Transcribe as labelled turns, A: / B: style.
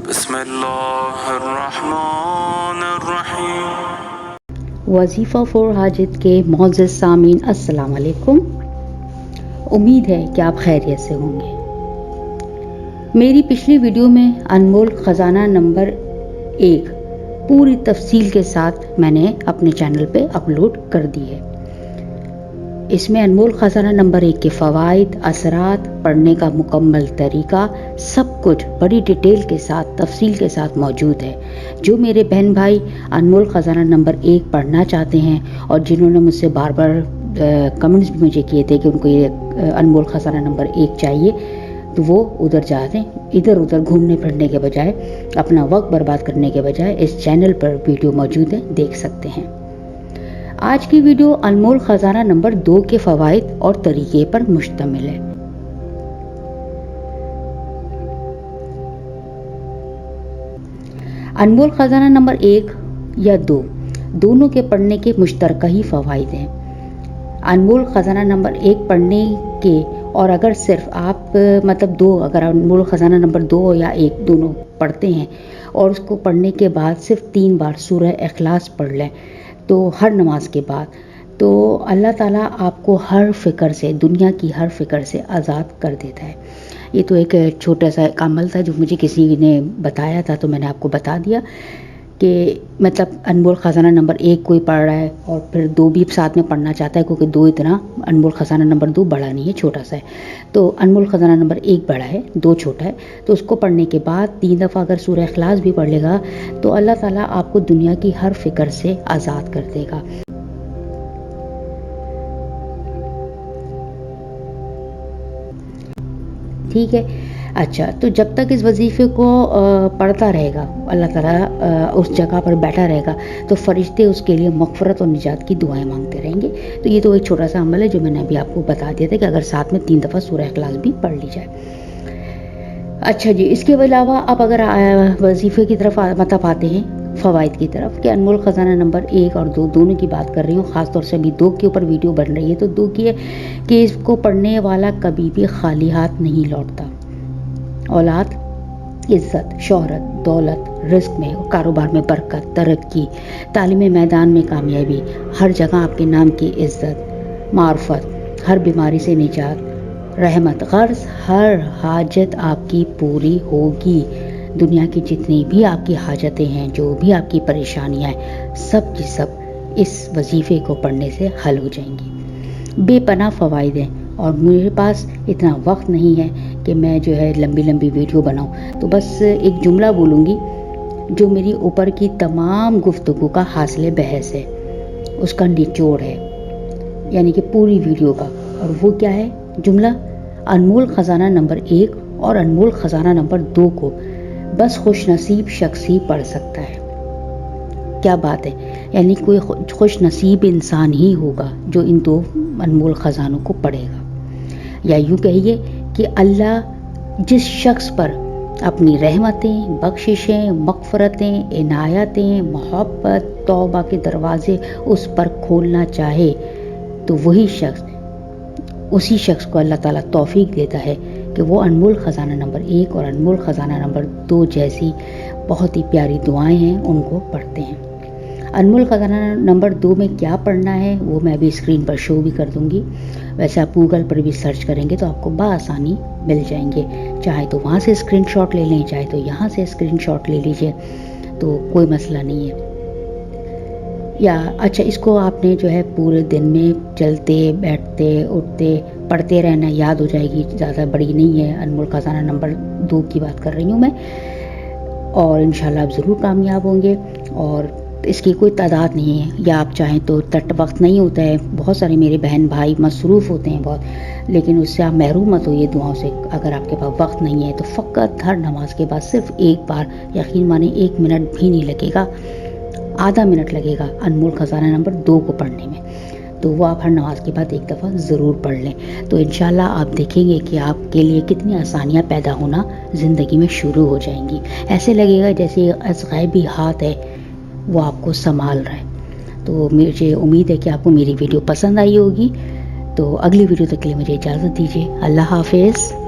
A: बिस्मिल्लाहिर्रहमानिर्रहीम। वजीफ़ा फॉर हाजित के मोअज़्ज़ज़ सामीन, अस्सलाम वालेकुम। उम्मीद है कि आप खैरियत से होंगे। मेरी पिछली वीडियो में अनमोल ख़जाना नंबर 1 पूरी तफसील के साथ मैंने अपने चैनल पे अपलोड कर दी है। इसमें अनमोल ख़जाना नंबर 1 के फ़वाइद, असरात, पढ़ने का मुकम्मल तरीका, सब कुछ बड़ी डिटेल के साथ, तफसील के साथ मौजूद है। जो मेरे बहन भाई अनमोल ख़जाना नंबर 1 पढ़ना चाहते हैं और जिन्होंने मुझसे बार बार कमेंट्स भी मुझे किए थे कि उनको ये अनमोल ख़जाना नंबर 1 चाहिए, तो वो उधर जाते हैं। इधर उधर घूमने फिरने के बजाय, अपना वक्त बर्बाद करने के बजाय इस चैनल पर वीडियो मौजूद है, देख सकते हैं। आज की वीडियो अनमोल ख़जाना नंबर 2 के फ़वाइद और तरीके पर मुश्तमिल है। अनमोल ख़जाना नंबर 1 या 2 दोनों के पढ़ने के मुश्तरका ही फ़वाइद हैं। अनमोल ख़जाना नंबर 1 पढ़ने के, और अगर सिर्फ आप अगर अनमोल ख़जाना नंबर 2 या 1 दोनों पढ़ते हैं और उसको पढ़ने के बाद सिर्फ 3 बार सूरह इखलास पढ़ लें तो हर नमाज के बाद, तो अल्लाह ताला आपको हर फ़िक्र से, दुनिया की हर फ़िक्र से आज़ाद कर देता है। ये तो एक छोटा सा एक अमल था जो मुझे किसी ने बताया था, तो मैंने आपको बता दिया कि अनमोल ख़जाना नंबर 1 कोई पढ़ रहा है और फिर 2 भी साथ में पढ़ना चाहता है, क्योंकि 2 इतना, अनमोल ख़जाना नंबर 2 बड़ा नहीं है, छोटा सा है। तो अनमोल ख़जाना नंबर 1 बड़ा है, 2 छोटा है। तो उसको पढ़ने के बाद 3 दफ़ा अगर सूरह इखलास भी पढ़ लेगा तो अल्लाह ताला आपको दुनिया की हर फ़िक्र से आज़ाद कर देगा। ठीक है। अच्छा, तो जब तक इस वजीफ़े को पढ़ता रहेगा, अल्लाह ताला उस जगह पर बैठा रहेगा, तो फ़रिश्ते उसके लिए मग़फ़िरत और निजात की दुआएं मांगते रहेंगे। तो ये तो एक छोटा सा अमल है जो मैंने अभी आपको बता दिया था कि अगर साथ में 3 दफ़ा सूरह इखलास भी पढ़ ली जाए। अच्छा जी, इसके अलावा आप अगर वजीफ़े की तरफ आते हैं, फ़वाइद की तरफ, कि अनमोल ख़जाना नंबर 1 और 2 दोनों की बात कर रही हूँ, ख़ास तौर से अभी 2 के ऊपर वीडियो बन रही है। तो 2 की है कि इसको पढ़ने वाला कभी भी खाली हाथ नहीं लौटता। औलाद, इज़्ज़त, शोहरत, दौलत, रिस्क में और कारोबार में बरकत, तरक्की, तालीम मैदान में कामयाबी, हर जगह आपके नाम की इज़्ज़त, मार्फत, हर बीमारी से निजात, रहमत, गर्ज हर हाजत आपकी पूरी होगी। दुनिया की जितनी भी आपकी हाजतें हैं, जो भी आपकी परेशानियां हैं, सब की सब इस वजीफ़े को पढ़ने से हल हो जाएंगी। बेपनाह फ़वाइद हैं और मेरे पास इतना वक्त नहीं है कि मैं जो है लंबी लंबी वीडियो बनाऊं, तो बस एक जुमला बोलूँगी जो मेरी ऊपर की तमाम गुफ्तगू का हासिल बहस है, उसका निचोड़ है, यानी कि पूरी वीडियो का। और वो क्या है जुमला? अनमोल ख़जाना नंबर 1 और अनमोल ख़जाना नंबर 2 को बस खुशनसीब शख्स ही पढ़ सकता है। क्या बात है, यानी कोई खुशनसीब इंसान ही होगा जो इन 2 अनमोल ख़जानों को पढ़ेगा। या यूँ कहिए कि अल्लाह जिस शख्स पर अपनी रहमतें, बख्शिशें, मग़फ़िरतें, इनायतें, मोहब्बत, तौबा के दरवाज़े उस पर खोलना चाहे, तो उसी शख्स को अल्लाह ताला तौफ़ीक देता है कि वो अनमोल ख़जाना नंबर 1 और अनमोल ख़जाना नंबर 2 जैसी बहुत ही प्यारी दुआएं हैं, उनको पढ़ते हैं। अनमोल ख़जाना नंबर 2 में क्या पढ़ना है वो मैं अभी स्क्रीन पर शो भी कर दूंगी। वैसे आप गूगल पर भी सर्च करेंगे तो आपको बआसानी मिल जाएंगे। चाहे तो वहाँ से स्क्रीनशॉट ले लें, चाहे तो यहाँ से स्क्रीनशॉट ले लीजिए, तो कोई मसला नहीं है। या अच्छा, इसको आपने जो है पूरे दिन में चलते बैठते उठते पढ़ते रहना, याद हो जाएगी, ज़्यादा बड़ी नहीं है। अनमोल ख़जाना नंबर 2 की बात कर रही हूँ मैं, और इंशाल्लाह आप ज़रूर कामयाब होंगे। और इसकी कोई तादाद नहीं है, या आप चाहें तो वक्त नहीं होता है, बहुत सारे मेरे बहन भाई मसरूफ़ होते हैं बहुत, लेकिन उससे आप महरूम मत होइए दुआओं से। अगर आपके पास वक्त नहीं है तो फ़कत हर नमाज के बाद सिर्फ एक बार, यकीन माने 1 मिनट भी नहीं लगेगा, आधा मिनट लगेगा अनमोल ख़जाना नंबर 2 को पढ़ने में, तो वो आप हर नमाज के बाद एक दफ़ा ज़रूर पढ़ लें। तो इंशाल्लाह आप देखेंगे कि आपके लिए कितनी आसानियाँ पैदा होना ज़िंदगी में शुरू हो जाएंगी। ऐसे लगेगा जैसे गैबी हाथ है वो आपको संभाल रहा है। तो मुझे उम्मीद है कि आपको मेरी वीडियो पसंद आई होगी। तो अगली वीडियो तक के लिए मुझे इजाज़त दीजिए। अल्लाह हाफ़िज़।